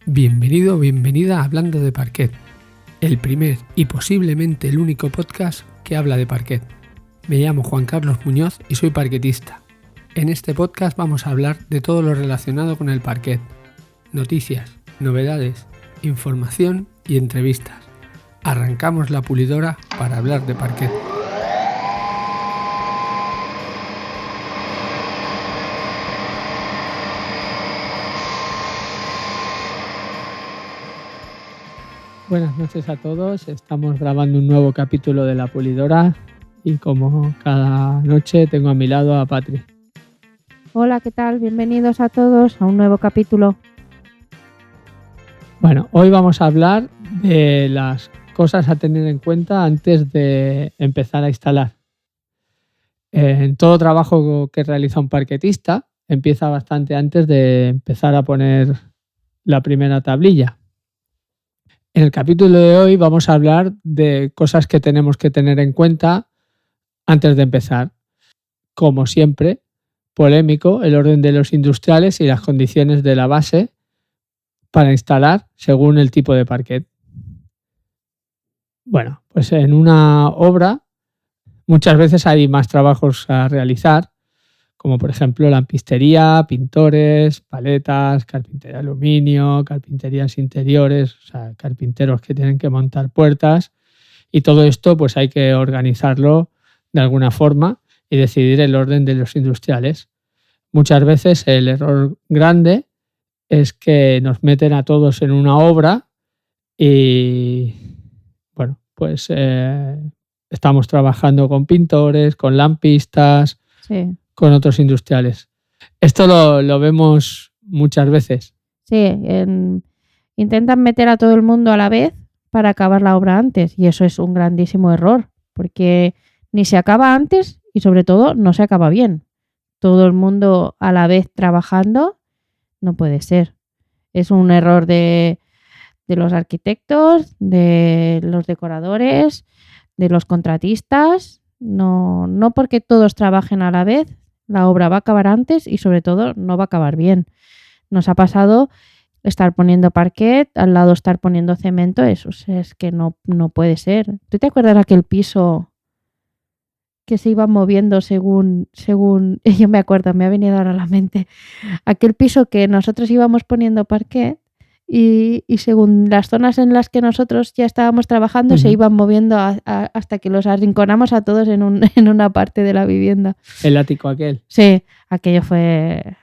Bienvenido o bienvenida a Hablando de Parquet, el primer y posiblemente el único podcast que habla de parquet. Me llamo Juan Carlos Muñoz y soy parquetista. En este podcast vamos a hablar de todo lo relacionado con el parquet, noticias, novedades, información y entrevistas. Arrancamos la pulidora para hablar de parquet. Buenas noches a todos, estamos grabando un nuevo capítulo de La Pulidora y como cada noche tengo a mi lado a Patri. Hola, ¿qué tal? Bienvenidos a todos a un nuevo capítulo. Bueno, hoy vamos a hablar de las cosas a tener en cuenta antes de empezar a instalar. En todo trabajo que realiza un parquetista empieza bastante antes de empezar a poner la primera tablilla. En el capítulo de hoy vamos a hablar de cosas que tenemos que tener en cuenta antes de empezar. Como siempre, polémico, el orden de los industriales y las condiciones de la base para instalar según el tipo de parquet. Bueno, pues en una obra muchas veces hay más trabajos a realizar, como por ejemplo lampistería, pintores, paletas, carpintería de aluminio, carpinterías interiores, o sea, carpinteros que tienen que montar puertas, y todo esto pues hay que organizarlo de alguna forma y decidir el orden de los industriales. Muchas veces el error grande es que nos meten a todos en una obra y bueno, pues estamos trabajando con pintores, con lampistas, Sí. con otros industriales. Esto lo vemos muchas veces. Sí, intentan meter a todo el mundo a la vez para acabar la obra antes y eso es un grandísimo error porque ni se acaba antes y sobre todo no se acaba bien. Todo el mundo a la vez trabajando no puede ser. Es un error de los arquitectos, de los decoradores, de los contratistas. No porque todos trabajen a la vez, la obra va a acabar antes y sobre todo no va a acabar bien. Nos ha pasado estar poniendo parquet, al lado estar poniendo cemento, eso es que no puede ser. ¿Tú te acuerdas de aquel piso que se iba moviendo según yo me acuerdo, me ha venido ahora a la mente, aquel piso que nosotros íbamos poniendo parquet y según las zonas en las que nosotros ya estábamos trabajando se iban moviendo hasta que los arrinconamos a todos en una parte de la vivienda. El ático aquel. Sí, aquello fue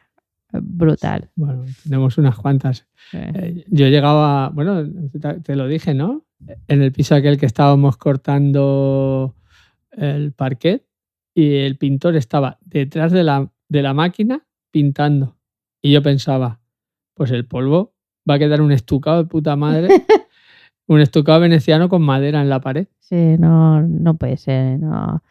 brutal. Bueno, tenemos unas cuantas. Yo llegaba, bueno, te lo dije, ¿no? En el piso aquel que estábamos cortando el parquet y el pintor estaba detrás de la máquina pintando. Y yo pensaba, pues el polvo va a quedar un estucado de puta madre, un estucado veneciano con madera en la pared. Sí, no puede ser, no.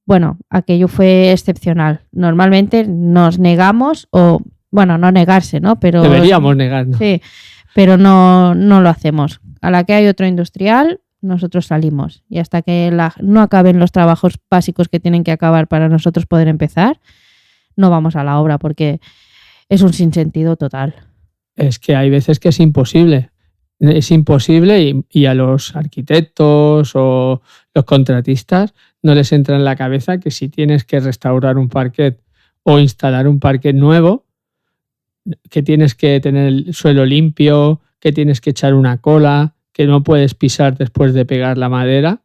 Bueno, aquello fue excepcional. Normalmente nos negamos o, bueno, no negarse, ¿no? Pero deberíamos negarnos. Sí, pero no lo hacemos. A la que hay otro industrial, nosotros salimos. Y hasta que no acaben los trabajos básicos que tienen que acabar para nosotros poder empezar, no vamos a la obra porque es un sinsentido total. Es que hay veces que es imposible. Es imposible y a los arquitectos o los contratistas no les entra en la cabeza que si tienes que restaurar un parquet o instalar un parquet nuevo, que tienes que tener el suelo limpio, que tienes que echar una cola, que no puedes pisar después de pegar la madera,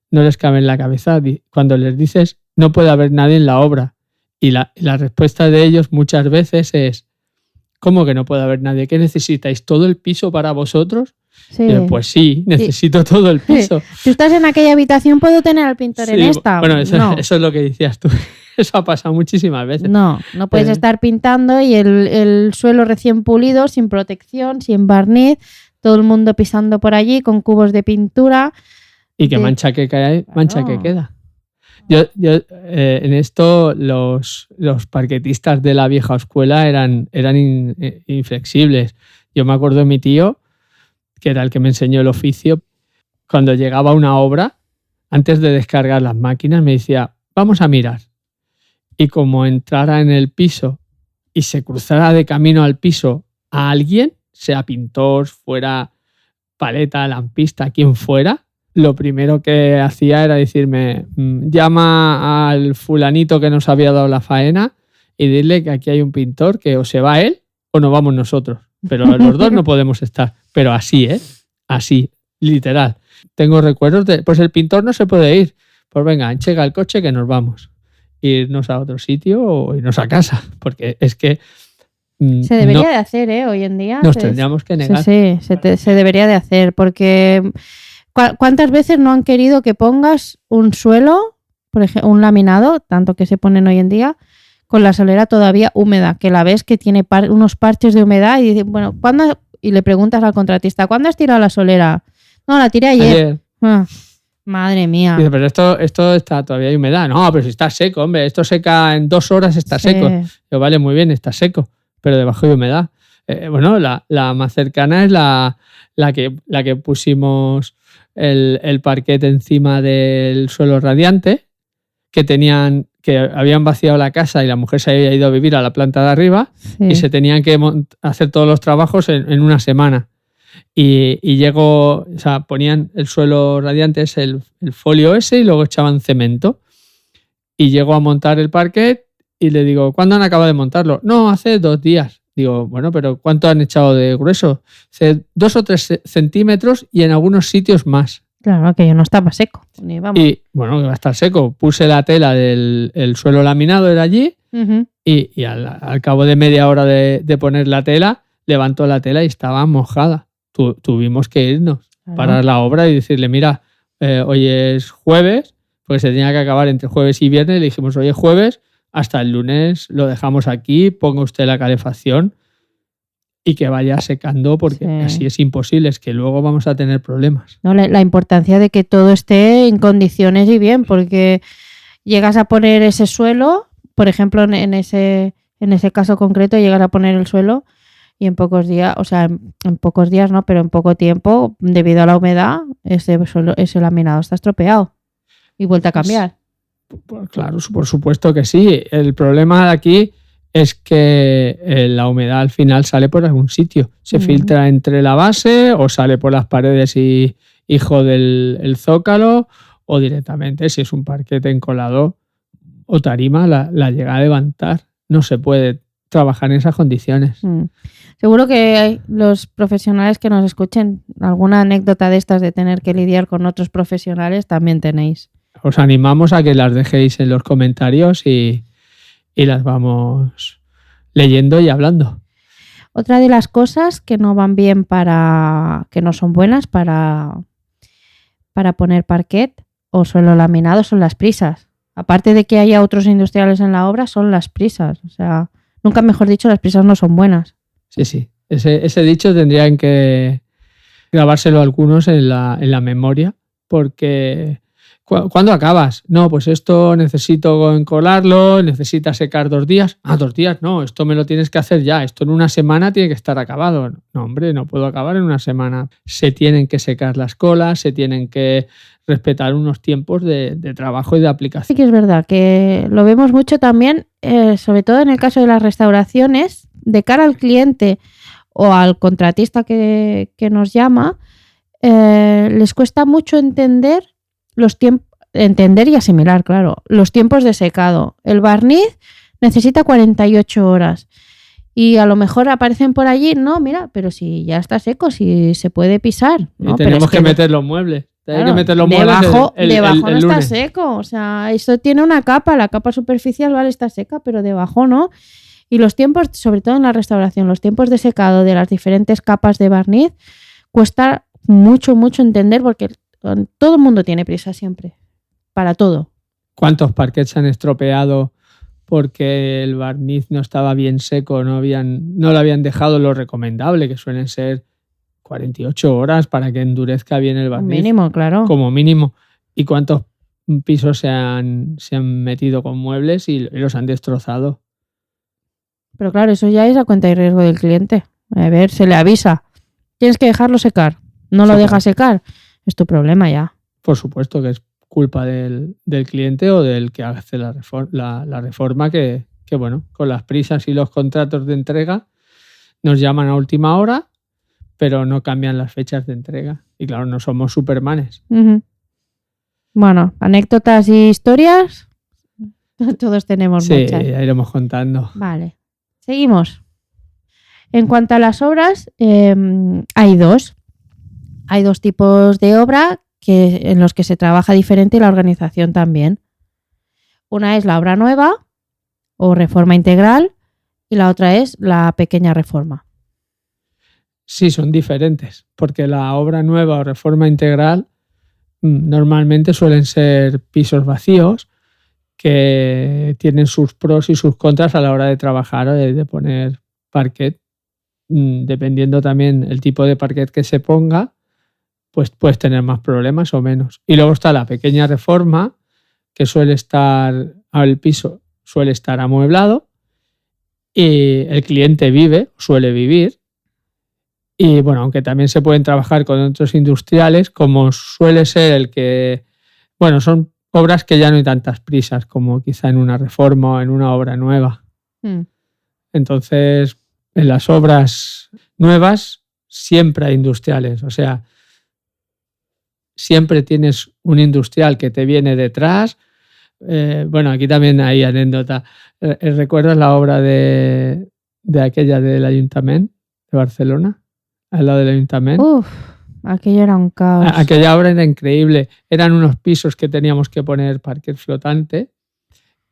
no les cabe en la cabeza. Cuando les dices no puede haber nadie en la obra y la respuesta de ellos muchas veces es ¿cómo que no puede haber nadie? ¿Qué necesitáis? ¿Todo el piso para vosotros? Sí. Pues sí, necesito todo el piso. Si estás en aquella habitación, ¿puedo tener al pintor en esta? Bueno, eso es lo que decías tú. Eso ha pasado muchísimas veces. No puedes estar pintando y el suelo recién pulido, sin protección, sin barniz, todo el mundo pisando por allí con cubos de pintura. Y que mancha que cae, mancha que queda. Yo en esto los parquetistas de la vieja escuela eran inflexibles. Yo me acuerdo de mi tío, que era el que me enseñó el oficio, cuando llegaba a una obra, antes de descargar las máquinas, me decía, vamos a mirar. Y como entrara en el piso y se cruzara de camino al piso a alguien, sea pintor, fuera paleta, lampista, quien fuera, lo primero que hacía era decirme, llama al fulanito que nos había dado la faena y dile que aquí hay un pintor que o se va él o nos vamos nosotros. Pero los dos no podemos estar. Pero así, así, literal. Tengo recuerdos de, pues el pintor no se puede ir. Pues venga, enchega el coche que nos vamos. Irnos a otro sitio o irnos a casa. Porque es que... se debería de hacer, hoy en día. Nos tendríamos que negar. Sí, se debería de hacer. Porque ¿cuántas veces no han querido que pongas un suelo, por ejemplo, un laminado, tanto que se ponen hoy en día, con la solera todavía húmeda, que la ves que tiene unos parches de humedad y dices, bueno, ¿cuándo? Y le preguntas al contratista, ¿cuándo has tirado la solera? No, la tiré ayer. Madre mía. Dice, pero esto está todavía hay humedad. No, pero si está seco, hombre, esto seca en 2 horas, está seco. Yo, vale, muy bien, está seco, pero debajo hay humedad. Bueno, la más cercana es la que pusimos el parquet encima del suelo radiante, que habían vaciado la casa y la mujer se había ido a vivir a la planta de arriba y se tenían que hacer todos los trabajos en una semana. Y llegó, o sea, ponían el suelo radiante, es el folio ese, y luego echaban cemento. Y llegó a montar el parquet y le digo, ¿cuándo han acabado de montarlo? No, hace 2 días. Digo, bueno, pero ¿cuánto han echado de grueso? 2 o 3 centímetros y en algunos sitios más. Claro, que yo no estaba seco. Y bueno, que va a estar seco. Puse la tela del suelo laminado, era allí, y al cabo de media hora de poner la tela, levantó la tela y estaba mojada. Tuvimos que irnos, parar la obra y decirle, mira, hoy es jueves, porque se tenía que acabar entre jueves y viernes. Le dijimos, hoy es jueves, hasta el lunes lo dejamos aquí, ponga usted la calefacción y que vaya secando, porque así es imposible, es que luego vamos a tener problemas. No, la importancia de que todo esté en condiciones y bien, porque llegas a poner ese suelo, por ejemplo, en ese caso concreto, llegas a poner el suelo y en pocos días, o sea, en pocos días no, pero en poco tiempo, debido a la humedad, ese laminado está estropeado y vuelta a cambiar. Pues claro, por supuesto que sí. El problema de aquí es que la humedad al final sale por algún sitio. Se filtra entre la base o sale por las paredes y jode el zócalo, o directamente, si es un parquet encolado o tarima, la llega a levantar. No se puede trabajar en esas condiciones. Seguro que los profesionales que nos escuchen, alguna anécdota de estas de tener que lidiar con otros profesionales también tenéis. Os animamos a que las dejéis en los comentarios y las vamos leyendo y hablando. Otra de las cosas que no van bien que no son buenas para poner parquet o suelo laminado son las prisas. Aparte de que haya otros industriales en la obra, son las prisas. O sea, nunca mejor dicho, las prisas no son buenas. Sí. Ese dicho tendrían que grabárselo algunos en la memoria, porque ¿cuándo acabas? No, pues esto necesito encolarlo, necesita secar 2 días. 2 días, no, esto me lo tienes que hacer ya. Esto en una semana tiene que estar acabado. No, hombre, no puedo acabar en una semana. Se tienen que secar las colas, se tienen que respetar unos tiempos de trabajo y de aplicación. Sí que es verdad que lo vemos mucho también, sobre todo en el caso de las restauraciones, de cara al cliente o al contratista que nos llama, les cuesta mucho entender y asimilar, claro, los tiempos de secado. El barniz necesita 48 horas y a lo mejor aparecen por allí, no, mira, pero si ya está seco, si se puede pisar. ¿No? Y tenemos que meter los muebles. Claro, hay que meter los muebles debajo no el está lunes. seco, o sea, eso tiene una capa, la capa superficial vale está seca, pero debajo no. Y los tiempos, sobre todo en la restauración, los tiempos de secado de las diferentes capas de barniz cuesta mucho entender, porque todo el mundo tiene prisa siempre, para todo. ¿Cuántos parquets se han estropeado porque el barniz no estaba bien seco, no lo habían dejado lo recomendable, que suelen ser 48 horas para que endurezca bien el barniz? Mínimo, claro. Como mínimo. ¿Y cuántos pisos se han metido con muebles y los han destrozado? Pero claro, eso ya es a cuenta y riesgo del cliente. A ver, se le avisa. Tienes que dejarlo secar. No lo dejas secar. Es tu problema ya. Por supuesto que es culpa del cliente o del que hace la reforma, que bueno, con las prisas y los contratos de entrega nos llaman a última hora pero no cambian las fechas de entrega. Y claro, no somos Supermanes. Ujú. Bueno, anécdotas y historias, todos tenemos Sí, muchas. ya iremos contando. Vale, seguimos. En cuanto a las obras, hay dos. Hay dos tipos de obra en los que se trabaja diferente y la organización también. Una es la obra nueva o reforma integral y la otra es la pequeña reforma. Sí, son diferentes, porque la obra nueva o reforma integral normalmente suelen ser pisos vacíos que tienen sus pros y sus contras a la hora de trabajar o de poner parquet. Dependiendo también el tipo de parquet que se ponga, pues puedes tener más problemas o menos. Y luego está la pequeña reforma, que el piso suele estar amueblado y el cliente suele vivir. Y bueno, aunque también se pueden trabajar con otros industriales, como suele ser el que, bueno, son obras que ya no hay tantas prisas como quizá en una reforma o en una obra nueva. Entonces, en las obras nuevas siempre hay industriales, o sea, siempre tienes un industrial que te viene detrás. Bueno, aquí también hay anécdota. ¿Recuerdas la obra de aquella del Ayuntamiento de Barcelona? Al lado del Ayuntamiento. Uf, aquello era un caos. Aquella obra era increíble. Eran unos pisos que teníamos que poner parquet flotante.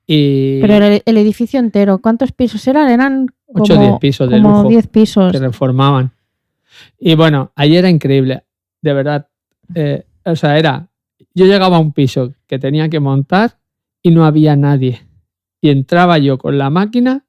Pero el edificio entero, ¿cuántos pisos eran? Eran 8 o 10 pisos de como lujo 10 pisos. que reformaban. Y bueno, allí era increíble. De verdad. O sea, yo llegaba a un piso que tenía que montar y no había nadie. Y entraba yo con la máquina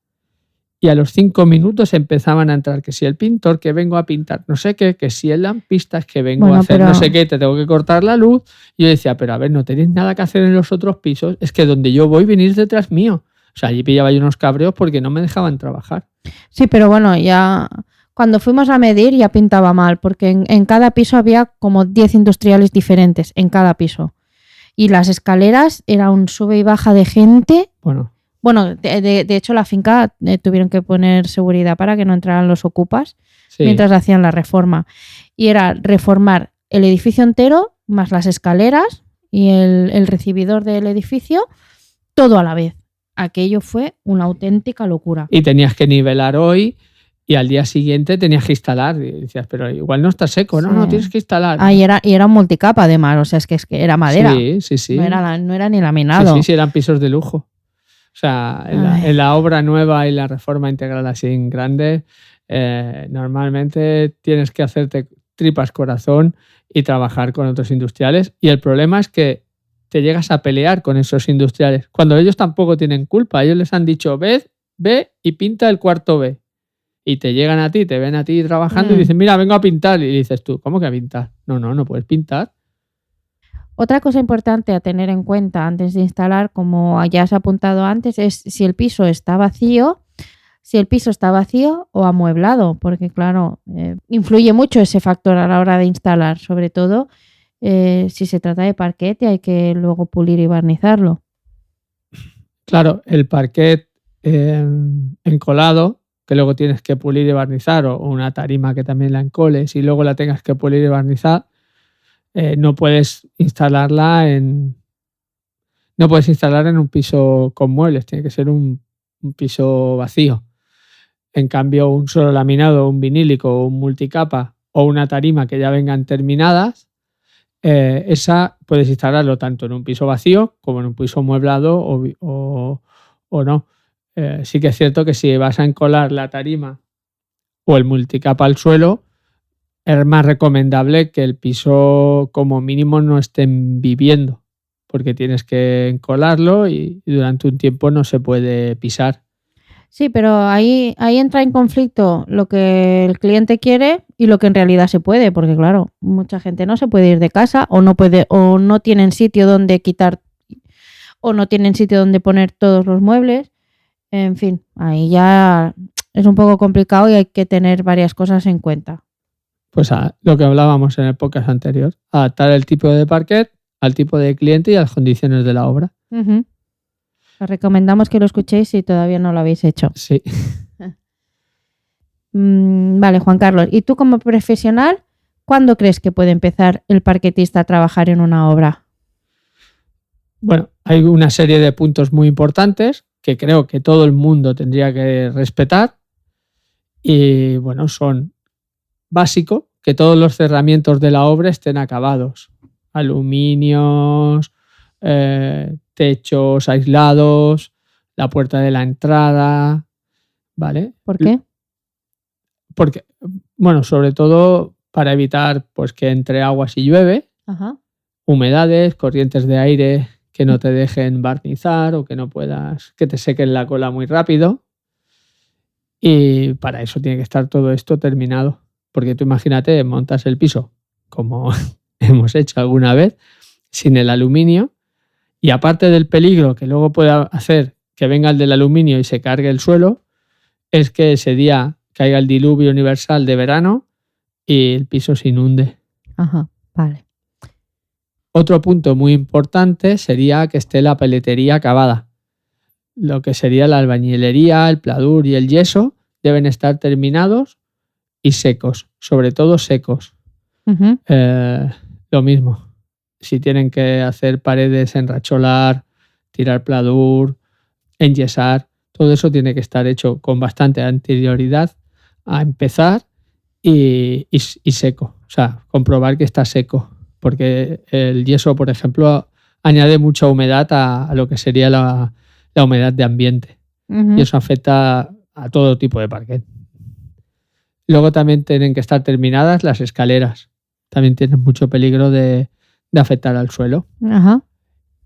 y a los 5 minutos empezaban a entrar que si el pintor, que vengo a pintar no sé qué, que si el lampista, es que vengo a hacer no sé qué, te tengo que cortar la luz. Y yo decía, pero a ver, no tenéis nada que hacer en los otros pisos, es que donde yo voy venís detrás mío. O sea, allí pillaba yo unos cabreos porque no me dejaban trabajar. Sí, pero bueno, ya cuando fuimos a medir ya pintaba mal, porque en cada piso había como 10 industriales diferentes, en cada piso. Y las escaleras era un sube y baja de gente. Bueno, de hecho la finca tuvieron que poner seguridad para que no entraran los ocupas mientras hacían la reforma. Y era reformar el edificio entero, más las escaleras y el recibidor del edificio, todo a la vez. Aquello fue una auténtica locura. Y tenías que nivelar hoy y al día siguiente tenías que instalar. Y decías, pero igual no está seco, no, tienes que instalar. Y era un multicapa además, o sea, es que era madera. Sí. No era ni laminado. Sí, eran pisos de lujo. O sea, en la obra nueva y la reforma integral así en grande, normalmente tienes que hacerte tripas corazón y trabajar con otros industriales. Y el problema es que te llegas a pelear con esos industriales, cuando ellos tampoco tienen culpa. Ellos les han dicho, ve y pinta el cuarto B. Y te llegan a ti, te ven a ti trabajando y dicen, mira, vengo a pintar. Y dices tú, ¿cómo que a pintar? No puedes pintar. Otra cosa importante a tener en cuenta antes de instalar, como ya has apuntado antes, es si el piso está vacío o amueblado, porque claro, influye mucho ese factor a la hora de instalar, sobre todo si se trata de parquet y hay que luego pulir y barnizarlo. Claro, el parquet encolado, que luego tienes que pulir y barnizar, o una tarima que también la encoles y luego la tengas que pulir y barnizar, no puedes instalarla en un piso con muebles, tiene que ser un piso vacío. En cambio, un solo laminado, un vinílico o un multicapa o una tarima que ya vengan terminadas, esa puedes instalarlo tanto en un piso vacío como en un piso mueblado o no. Sí que es cierto que si vas a encolar la tarima o el multicapa al suelo, es más recomendable que el piso como mínimo no estén viviendo, porque tienes que encolarlo y durante un tiempo no se puede pisar. Sí, pero ahí entra en conflicto lo que el cliente quiere y lo que en realidad se puede, porque claro, mucha gente no se puede ir de casa o no tienen sitio donde quitar o no tienen sitio donde poner todos los muebles. En fin, ahí ya es un poco complicado y hay que tener varias cosas en cuenta. Pues lo que hablábamos en el podcast anterior, adaptar el tipo de parquet al tipo de cliente y a las condiciones de la obra. Uh-huh. Os recomendamos que lo escuchéis si todavía no lo habéis hecho. Sí. Vale, Juan Carlos. ¿Y tú como profesional, cuándo crees que puede empezar el parquetista a trabajar en una obra? Bueno, hay una serie de puntos muy importantes que creo que todo el mundo tendría que respetar y bueno, son básico que todos los cerramientos de la obra estén acabados. Aluminios, techos aislados, la puerta de la entrada, ¿vale? ¿Por qué? Porque, bueno, sobre todo para evitar pues, que entre agua si llueve, Ajá. humedades, corrientes de aire que no te dejen barnizar o que no puedas, que te sequen la cola muy rápido. Y para eso tiene que estar todo esto terminado. Porque tú imagínate, montas el piso, como hemos hecho alguna vez, sin el aluminio, y aparte del peligro que luego pueda hacer que venga el del aluminio y se cargue el suelo, es que ese día caiga el diluvio universal de verano y el piso se inunde. Ajá, vale. Otro punto muy importante sería que esté la peletería acabada. Lo que sería la albañilería, el pladur y el yeso deben estar terminados y secos, sobre todo secos. Uh-huh. Lo mismo, si tienen que hacer paredes, enracholar, tirar pladur, enyesar, todo eso tiene que estar hecho con bastante anterioridad a empezar y seco. O sea, comprobar que está seco, porque el yeso, por ejemplo, añade mucha humedad a lo que sería la humedad de ambiente. Uh-huh. Y eso afecta a todo tipo de parquet. Luego también tienen que estar terminadas las escaleras. También tienen mucho peligro de afectar al suelo. Ajá.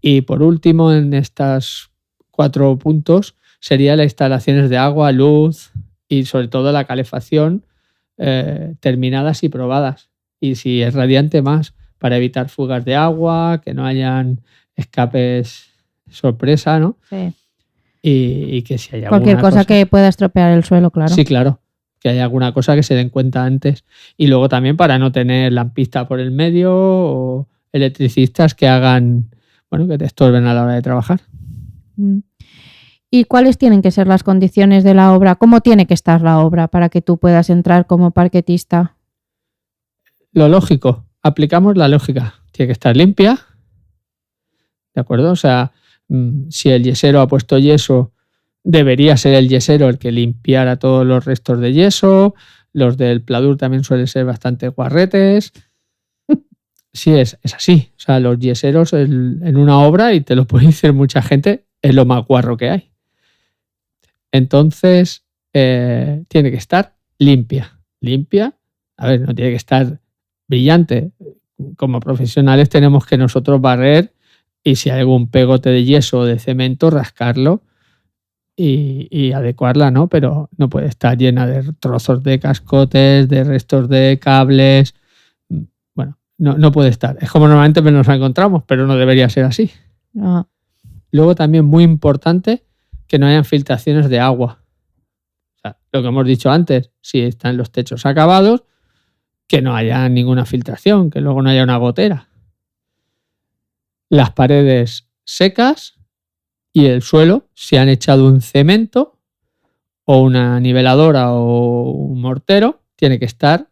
Y por último, en estos 4 puntos, serían las instalaciones de agua, luz y sobre todo la calefacción terminadas y probadas. Y si es radiante, más, para evitar fugas de agua, que no hayan escapes sorpresa, ¿no? Sí. Y que si hay Cualquier alguna cosa que pueda estropear el suelo, claro. Sí, claro. Que haya alguna cosa que se den cuenta antes. Y luego también para no tener lampista por el medio o electricistas que hagan, bueno, que te estorben a la hora de trabajar. ¿Y cuáles tienen que ser las condiciones de la obra? ¿Cómo tiene que estar la obra para que tú puedas entrar como parquetista? Lo lógico, aplicamos la lógica. Tiene que estar limpia, ¿de acuerdo? O sea, si el yesero ha puesto yeso, debería ser el yesero el que limpiara todos los restos de yeso. Los del pladur también suelen ser bastante guarretes. Sí, es así. O sea, los yeseros en una obra, y te lo puede decir mucha gente, es lo más guarro que hay. Entonces, tiene que estar limpia. Limpia, a ver, no tiene que estar brillante. Como profesionales tenemos que nosotros barrer y si hay algún pegote de yeso o de cemento, rascarlo y adecuarla, ¿no? Pero no puede estar llena de trozos de cascotes, de restos de cables. Bueno, no puede estar. Es como normalmente nos encontramos, pero no debería ser así. No. Luego también muy importante que no hayan filtraciones de agua. O sea, lo que hemos dicho antes, si están los techos acabados, que no haya ninguna filtración, que luego no haya una gotera. Las paredes secas y el suelo, si han echado un cemento o una niveladora o un mortero, tiene que estar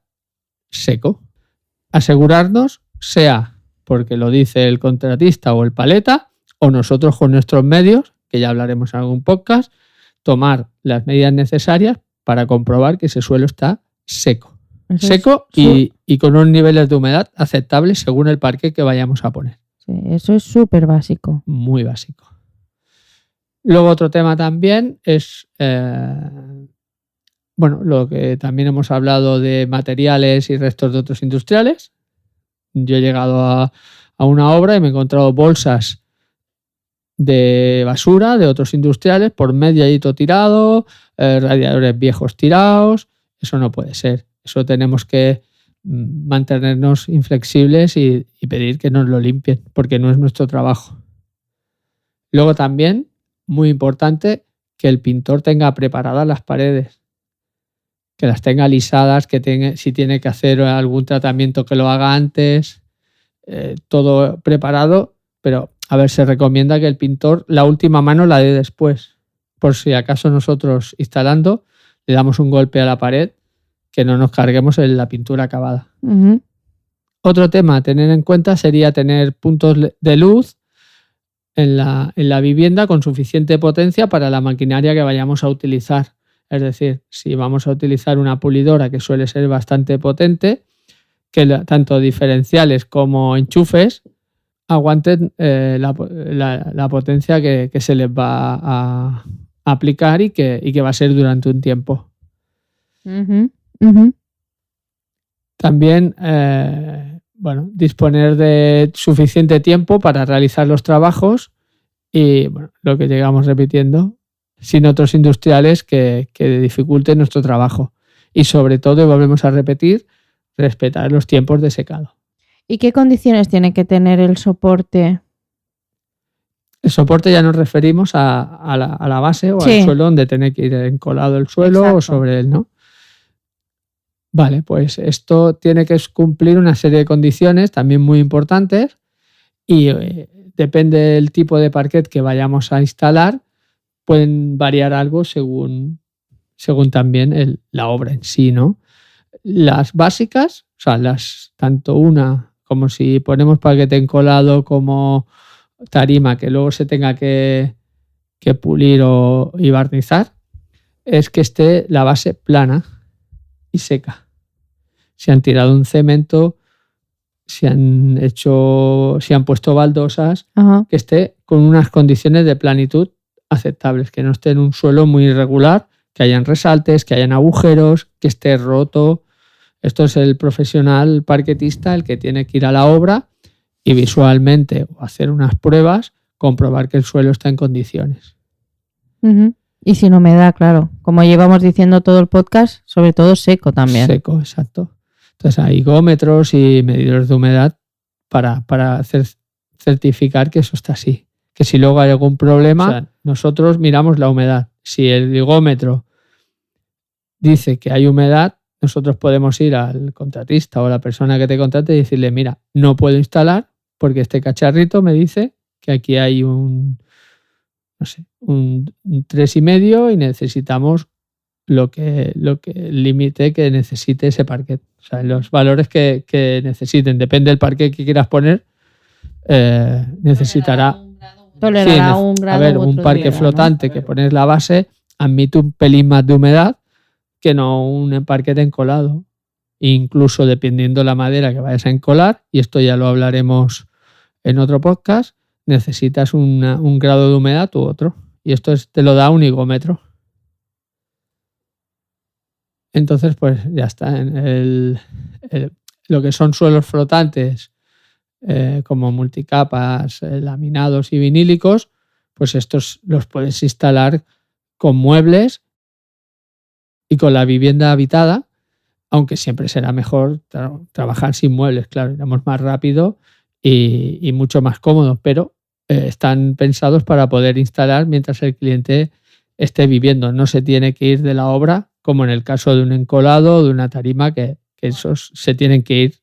seco. Asegurarnos, sea porque lo dice el contratista o el paleta, o nosotros con nuestros medios, que ya hablaremos en algún podcast, tomar las medidas necesarias para comprobar que ese suelo está seco. Eso Seco y con unos niveles de humedad aceptables según el parquet que vayamos a poner. Sí, eso es súper básico. Muy básico. Luego otro tema también es, bueno, lo que también hemos hablado de materiales y restos de otros industriales. Yo he llegado a una obra y me he encontrado bolsas de basura de otros industriales por medio ahí todo tirado, radiadores viejos tirados. Eso no puede ser. Eso tenemos que mantenernos inflexibles y pedir que nos lo limpien, porque no es nuestro trabajo. Luego también, muy importante, que el pintor tenga preparadas las paredes, que las tenga lisadas, si tiene que hacer algún tratamiento que lo haga antes, todo preparado, pero a ver, se recomienda que el pintor la última mano la dé después, por si acaso nosotros instalando le damos un golpe a la pared que no nos carguemos en la pintura acabada. Ujú. Otro tema a tener en cuenta sería tener puntos de luz en la vivienda con suficiente potencia para la maquinaria que vayamos a utilizar. Es decir, si vamos a utilizar una pulidora que suele ser bastante potente, que tanto diferenciales como enchufes aguanten la potencia que se les va a aplicar y que va a ser durante un tiempo. Ujú. Ujú. También disponer de suficiente tiempo para realizar los trabajos y lo que llegamos repitiendo, sin otros industriales que dificulten nuestro trabajo. Y sobre todo, y volvemos a repetir, respetar los tiempos de secado. ¿Y qué condiciones tiene que tener el soporte? El soporte ya nos referimos a la base o Sí. al suelo donde tiene que ir encolado el suelo. Exacto. O sobre él, ¿no? Vale, pues esto tiene que cumplir una serie de condiciones también muy importantes y depende del tipo de parquet que vayamos a instalar, pueden variar algo según también la obra en sí, ¿no? Las básicas, o sea, tanto una como si ponemos parquet encolado como tarima que luego se tenga que pulir y barnizar, es que esté la base plana y seca. Si han tirado un cemento, si han puesto baldosas, Ajá. que esté con unas condiciones de planitud aceptables, que no esté en un suelo muy irregular, que hayan resaltes, que hayan agujeros, que esté roto. Esto es el profesional parquetista el que tiene que ir a la obra y visualmente o hacer unas pruebas, comprobar que el suelo está en condiciones. Ujú. Y sin humedad, claro. Como llevamos diciendo todo el podcast, sobre todo seco también. Seco, exacto. Entonces hay higómetros y medidores de humedad para certificar que eso está así. Que si luego hay algún problema, nosotros miramos la humedad. Si el higómetro dice que hay humedad, nosotros podemos ir al contratista o a la persona que te contrate y decirle, mira, no puedo instalar porque este cacharrito me dice que aquí hay un 3,5 y necesitamos el límite que necesite ese parquet. O sea, los valores que necesiten. Depende del parquet que quieras poner, necesitará... Tolerará un grado. A ver, un parquet flotante, ¿no? Que pones la base, admite un pelín más de humedad que no un parquet encolado. Incluso dependiendo la madera que vayas a encolar, y esto ya lo hablaremos en otro podcast, necesitas un grado de humedad u otro. Y esto te lo da un higómetro. Entonces, pues ya está. Lo que son suelos flotantes, como multicapas, laminados y vinílicos, pues estos los puedes instalar con muebles y con la vivienda habitada, aunque siempre será mejor trabajar sin muebles, claro, iremos más rápido y mucho más cómodo, pero están pensados para poder instalar mientras el cliente esté viviendo. No se tiene que ir de la obra, como en el caso de un encolado o de una tarima, que esos se tienen que ir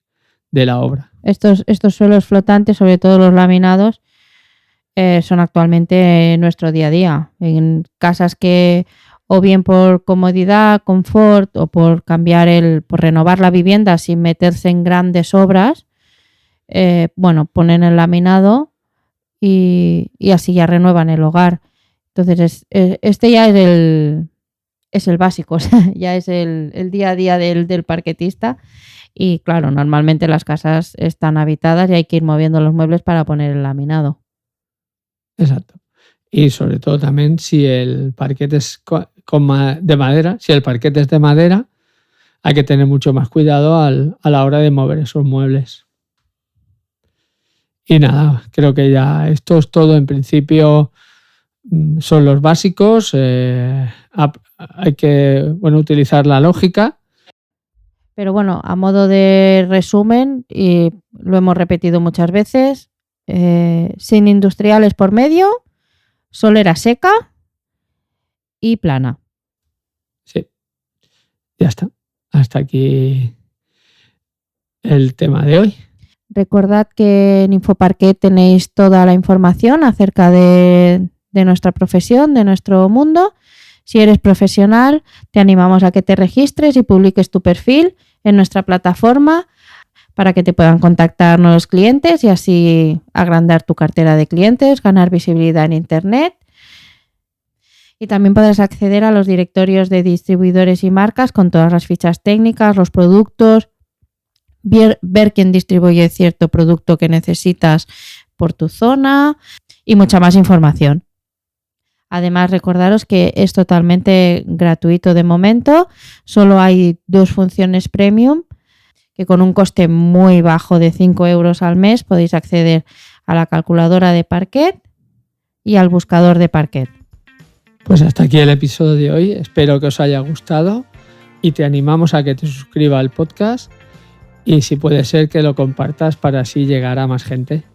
de la obra. Estos suelos flotantes, sobre todo los laminados, son actualmente nuestro día a día. En casas que, o bien por comodidad, confort, o por por renovar la vivienda sin meterse en grandes obras, ponen el laminado y así ya renuevan el hogar. Entonces, este ya es el básico, o sea, ya es el día a día del parquetista. Y claro, normalmente las casas están habitadas y hay que ir moviendo los muebles para poner el laminado. Exacto. Y sobre todo también si el parquet es de madera, si el parquet es de madera, hay que tener mucho más cuidado a la hora de mover esos muebles. Y nada, creo que ya esto es todo. En principio son los básicos. Hay que utilizar la lógica. Pero bueno, a modo de resumen, y lo hemos repetido muchas veces, sin industriales por medio, solera seca y plana. Sí, ya está. Hasta aquí el tema de hoy. Recordad que en Infoparquet tenéis toda la información acerca de nuestra profesión, de nuestro mundo. Si eres profesional, te animamos a que te registres y publiques tu perfil en nuestra plataforma para que te puedan contactar nuevos clientes y así agrandar tu cartera de clientes, ganar visibilidad en Internet. Y también podrás acceder a los directorios de distribuidores y marcas con todas las fichas técnicas, los productos, ver quién distribuye cierto producto que necesitas por tu zona y mucha más información. Además, recordaros que es totalmente gratuito de momento. Solo hay 2 funciones premium que con un coste muy bajo de 5 euros al mes podéis acceder a la calculadora de Parquet y al buscador de Parquet. Pues hasta aquí el episodio de hoy. Espero que os haya gustado y te animamos a que te suscribas al podcast y si puede ser que lo compartas para así llegar a más gente.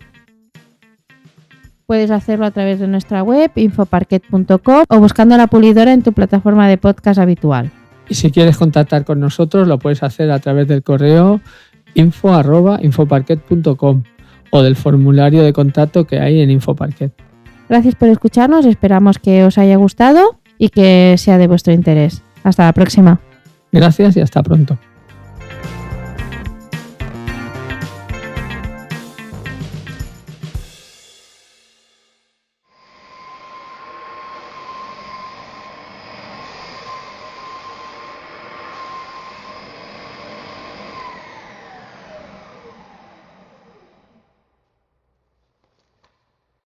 Puedes hacerlo a través de nuestra web infoparquet.com o buscando la pulidora en tu plataforma de podcast habitual. Y si quieres contactar con nosotros lo puedes hacer a través del correo info@infoparquet.com o del formulario de contacto que hay en Infoparquet. Gracias por escucharnos, esperamos que os haya gustado y que sea de vuestro interés. Hasta la próxima. Gracias y hasta pronto.